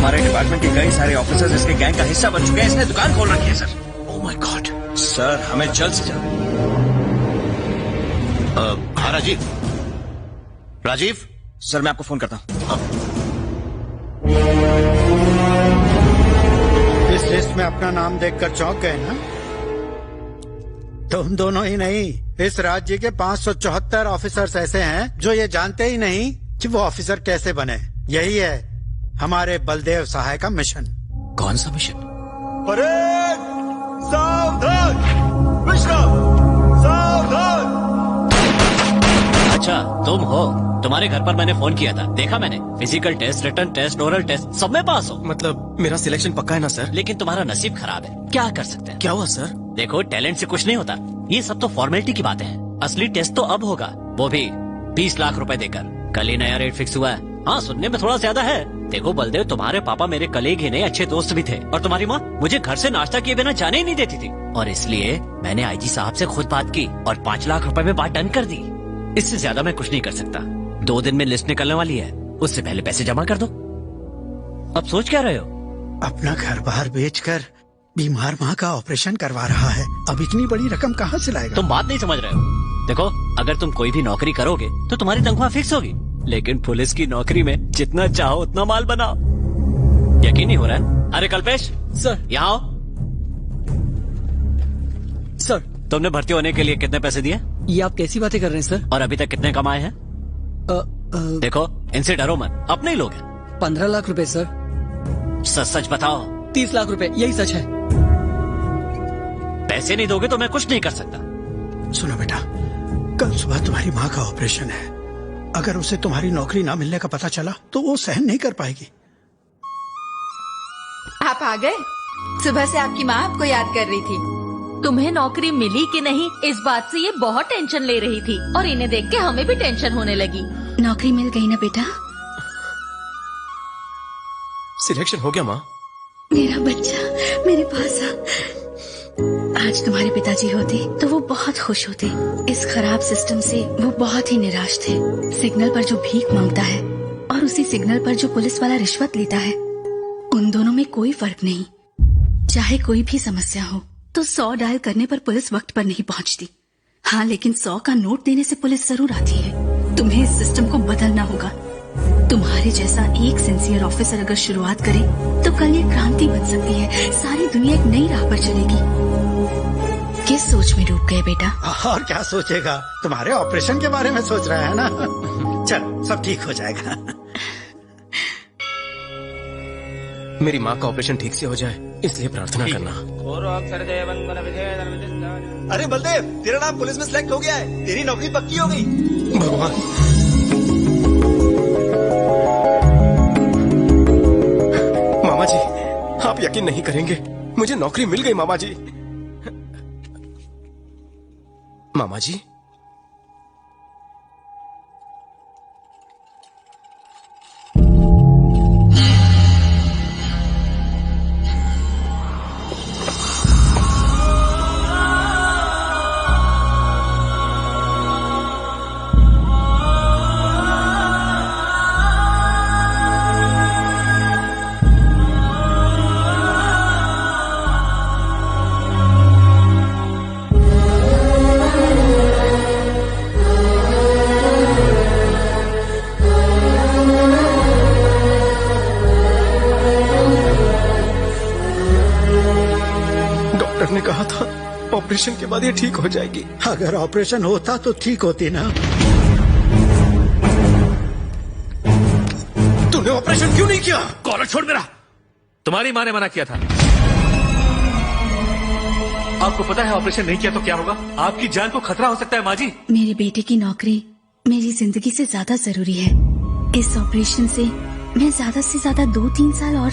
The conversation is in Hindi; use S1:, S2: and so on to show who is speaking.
S1: हमारे डिपार्टमेंट के कई सारे ऑफिसर्स इसके गैंग का हिस्सा बन चुके हैं। इसने दुकान खोल रखी है sir.
S2: Oh my God.
S1: Sir हमें जल्द से जल्द।
S2: हाँ राजीव। राजीव
S1: सर मैं आपको फोन करता हूँ।
S3: इस लिस्ट में अपना नाम देखकर चौंक गए ना? तुम दोनों ही नहीं, इस राज्य के 574 ऑफिसर्स ऐसे हैं जो ये जानते ही नहीं कि वो ऑफिसर कैसे बने। यही है हमारे बलदेव सहाय का मिशन।
S2: कौन सा मिशन?
S1: सावधान विश्राम, सावधान।
S4: अच्छा तुम हो। तुम्हारे घर पर मैंने फोन किया था, देखा मैंने। Physical test, written test, oral test सब में पास हो।
S5: मतलब मेरा सिलेक्शन पक्का है ना सर?
S4: लेकिन तुम्हारा नसीब खराब है। क्या कर सकते हैं?
S5: क्या हुआ सर?
S4: देखो टैलेंट से कुछ नहीं होता, ये सब तो फॉर्मेलिटी की बातें हैं। असली टेस्ट तो अब होगा, वो भी 20 लाख रुपए देकर। कल ही नया रेट फिक्स हुआ है। हाँ सुनने में थोड़ा ज्यादा है। देखो बलदेव, तुम्हारे पापा मेरे कलीग ही नहीं अच्छे दोस्त भी थे, और तुम्हारी माँ मुझे घर से नाश्ता किए बिना जाने ही नहीं देती थी। और इसलिए मैंने आईजी साहब से खुद बात की और 5 लाख रुपए में बात डन कर दी। इससे ज्यादा मैं कुछ नहीं कर सकता। 2 दिन में लिस्ट निकलने वाली है, उससे पहले पैसे जमा कर दो। अब सोच क्या रहे हो?
S3: अपना घर बार बेचकर बीमार माँ का ऑपरेशन करवा रहा है। अब इतनी बड़ी रकम कहाँ से लाएगा?
S4: तुम बात नहीं समझ रहे हो। देखो अगर तुम कोई भी नौकरी करोगे तो तुम्हारी तनख्वाह फिक्स होगी, लेकिन पुलिस की नौकरी में जितना चाहो उतना माल बनाओ। यकीन नहीं हो रहा है? अरे कल्पेश
S5: सर।
S4: यहाँ आओ।
S5: सर
S4: तुमने भर्ती होने के लिए कितने पैसे दिए?
S5: ये आप कैसी बातें कर रहे हैं सर?
S4: और अभी तक कितने कमाए हैं? देखो इनसे डरो मत, अपने ही लोग हैं।
S5: 15 लाख रुपए सर।
S4: सच सच बताओ।
S5: 30 लाख रुपए, यही सच है।
S4: पैसे नहीं दोगे तो मैं कुछ नहीं कर सकता।
S3: सुनो बेटा, कल सुबह तुम्हारी माँ का ऑपरेशन है। अगर उसे तुम्हारी नौकरी ना मिलने का पता चला तो वो सहन नहीं कर पाएगी।
S6: आप आ गए? सुबह से आपकी माँ आपको याद कर रही थी।
S7: तुम्हें नौकरी मिली कि नहीं इस बात से ये बहुत टेंशन ले रही थी, और इन्हें देख के हमें भी टेंशन होने लगी।
S6: नौकरी मिल गई ना बेटा?
S5: सिलेक्शन हो गया माँ?
S6: मेरा बच्चा मेरे पास आ। आज तुम्हारे पिताजी होते तो वो बहुत खुश होते। इस खराब सिस्टम से वो बहुत ही निराश थे। सिग्नल पर जो भीख मांगता है और उसी सिग्नल पर जो पुलिस वाला रिश्वत लेता है, उन दोनों में कोई फर्क नहीं। चाहे कोई भी समस्या हो तो 100 डायल करने पर पुलिस वक्त पर नहीं पहुंचती। हाँ, लेकिन 100 का नोट देने से पुलिस जरूर आती है। तुम्हें इस सिस्टम को बदलना होगा। तुम्हारे जैसा एक सिंसियर ऑफिसर अगर शुरुआत करे तो कल ये क्रांति बन सकती है। सारी दुनिया एक नई राह पर चलेगी। किस सोच में डूब गए बेटा?
S3: और क्या सोचेगा, तुम्हारे ऑपरेशन के बारे में सोच रहा है ना। चल सब ठीक हो जाएगा।
S5: मेरी माँ का ऑपरेशन ठीक से हो जाए इसलिए प्रार्थना करना।
S1: अरे बलदेव, तेरा नाम पुलिस में सिलेक्ट हो गया है। तेरी नौकरी पक्की हो गई।
S5: भगवान। मामा जी, आप यकीन नहीं करेंगे, मुझे नौकरी मिल गई मामा जी। मामा जी, डॉक्टर ने कहा था ऑपरेशन के बाद ये ठीक हो जाएगी।
S3: अगर ऑपरेशन होता तो ठीक होती ना।
S5: तूने ऑपरेशन क्यों नहीं किया?
S2: कॉलर छोड़ मेरा। तुम्हारी माँ ने मना किया था। आपको पता है ऑपरेशन नहीं किया तो क्या होगा? आपकी जान को खतरा हो सकता है माँ जी।
S6: मेरे बेटे की नौकरी मेरी जिंदगी से ज्यादा जरूरी है। इस ऑपरेशन से मैं ज्यादा से ज्यादा 2-3 साल और